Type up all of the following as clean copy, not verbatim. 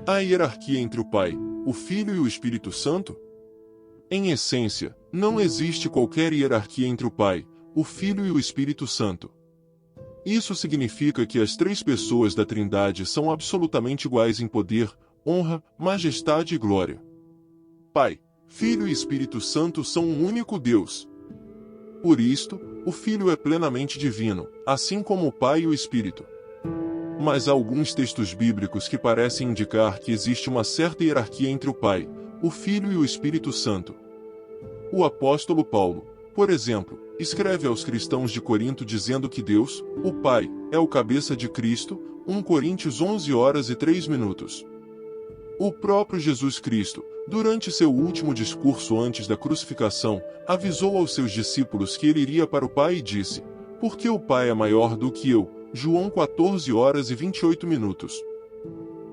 Há hierarquia entre o Pai, o Filho e o Espírito Santo? Em essência, não existe qualquer hierarquia entre o Pai, o Filho e o Espírito Santo. Isso significa que as três pessoas da Trindade são absolutamente iguais em poder, honra, majestade e glória. Pai, Filho e Espírito Santo são um único Deus. Por isto, o Filho é plenamente divino, assim como o Pai e o Espírito. Mas há alguns textos bíblicos que parecem indicar que existe uma certa hierarquia entre o Pai, o Filho e o Espírito Santo. O apóstolo Paulo, por exemplo, escreve aos cristãos de Corinto dizendo que Deus, o Pai, é o cabeça de Cristo, 1 Coríntios 11h03. O próprio Jesus Cristo, durante seu último discurso antes da crucificação, avisou aos seus discípulos que ele iria para o Pai e disse: "Porque o Pai é maior do que eu", João 14h28.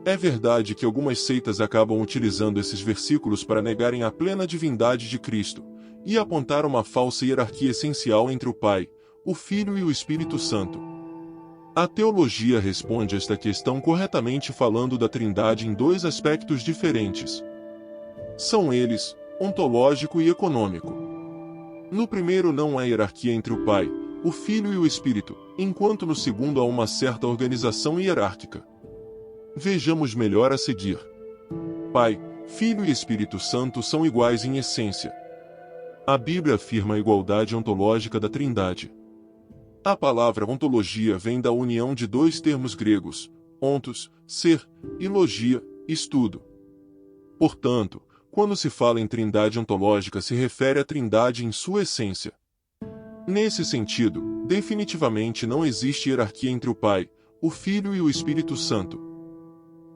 É verdade que algumas seitas acabam utilizando esses versículos para negarem a plena divindade de Cristo, e apontar uma falsa hierarquia essencial entre o Pai, o Filho e o Espírito Santo. A teologia responde esta questão corretamente falando da Trindade em dois aspectos diferentes. São eles, ontológico e econômico. No primeiro não há hierarquia entre o Pai, o Filho e o Espírito, enquanto no segundo há uma certa organização hierárquica. Vejamos melhor a seguir. Pai, Filho e Espírito Santo são iguais em essência. A Bíblia afirma a igualdade ontológica da Trindade. A palavra ontologia vem da união de dois termos gregos, ontos, ser, e logia, estudo. Portanto, quando se fala em Trindade ontológica se refere à Trindade em sua essência. Nesse sentido, definitivamente não existe hierarquia entre o Pai, o Filho e o Espírito Santo.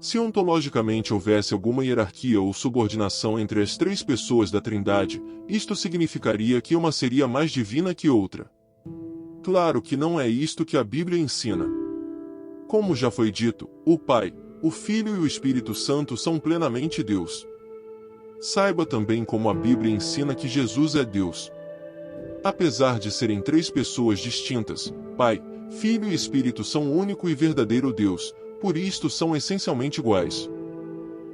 Se ontologicamente houvesse alguma hierarquia ou subordinação entre as três pessoas da Trindade, isto significaria que uma seria mais divina que outra. Claro que não é isto que a Bíblia ensina. Como já foi dito, o Pai, o Filho e o Espírito Santo são plenamente Deus. Saiba também como a Bíblia ensina que Jesus é Deus. Apesar de serem três pessoas distintas, Pai, Filho e Espírito são o único e verdadeiro Deus, por isto são essencialmente iguais.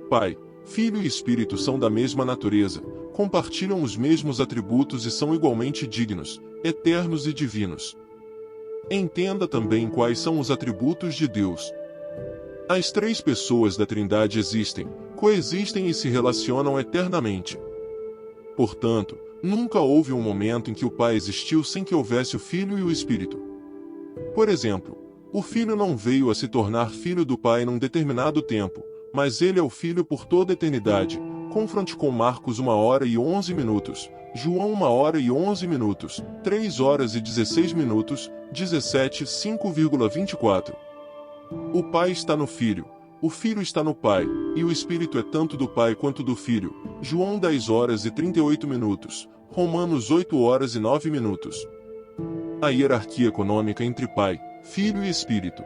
Pai, Filho e Espírito são da mesma natureza, compartilham os mesmos atributos e são igualmente dignos, eternos e divinos. Entenda também quais são os atributos de Deus. As três pessoas da Trindade existem, coexistem e se relacionam eternamente. Portanto, nunca houve um momento em que o Pai existiu sem que houvesse o Filho e o Espírito. Por exemplo, o Filho não veio a se tornar filho do Pai num determinado tempo, mas ele é o Filho por toda a eternidade. Confronte com Marcos 1h11, João 1h11, 3h16, 17, 5,24. O Pai está no Filho, o Filho está no Pai, e o Espírito é tanto do Pai quanto do Filho. João 10h38, Romanos 8h09. A hierarquia econômica entre Pai, Filho e Espírito.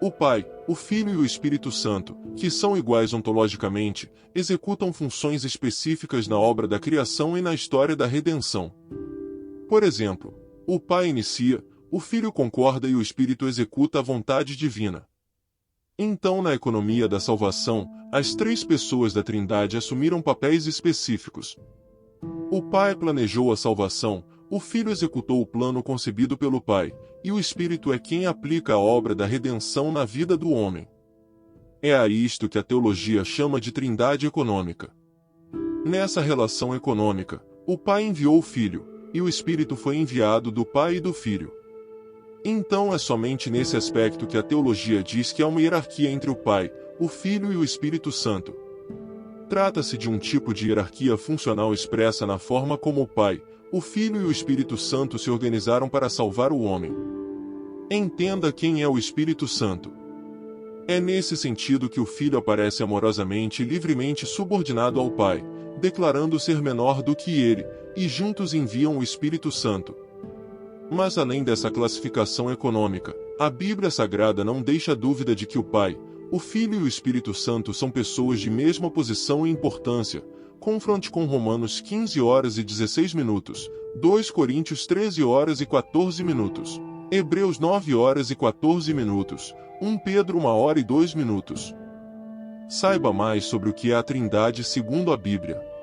O Pai, o Filho e o Espírito Santo, que são iguais ontologicamente, executam funções específicas na obra da criação e na história da redenção. Por exemplo, o Pai inicia, o Filho concorda e o Espírito executa a vontade divina. Então, na economia da salvação, as três pessoas da Trindade assumiram papéis específicos. O Pai planejou a salvação, o Filho executou o plano concebido pelo Pai, e o Espírito é quem aplica a obra da redenção na vida do homem. É a isto que a teologia chama de Trindade econômica. Nessa relação econômica, o Pai enviou o Filho, e o Espírito foi enviado do Pai e do Filho. Então é somente nesse aspecto que a teologia diz que há uma hierarquia entre o Pai, o Filho e o Espírito Santo. Trata-se de um tipo de hierarquia funcional expressa na forma como o Pai, o Filho e o Espírito Santo se organizaram para salvar o homem. Entenda quem é o Espírito Santo. É nesse sentido que o Filho aparece amorosamente e livremente subordinado ao Pai, declarando ser menor do que ele, e juntos enviam o Espírito Santo. Mas além dessa classificação econômica, a Bíblia Sagrada não deixa dúvida de que o Pai, o Filho e o Espírito Santo são pessoas de mesma posição e importância. Confronte com Romanos 15h16, 2 Coríntios 13h14, Hebreus 9h14, 1 Pedro 1h02. Saiba mais sobre o que é a Trindade segundo a Bíblia.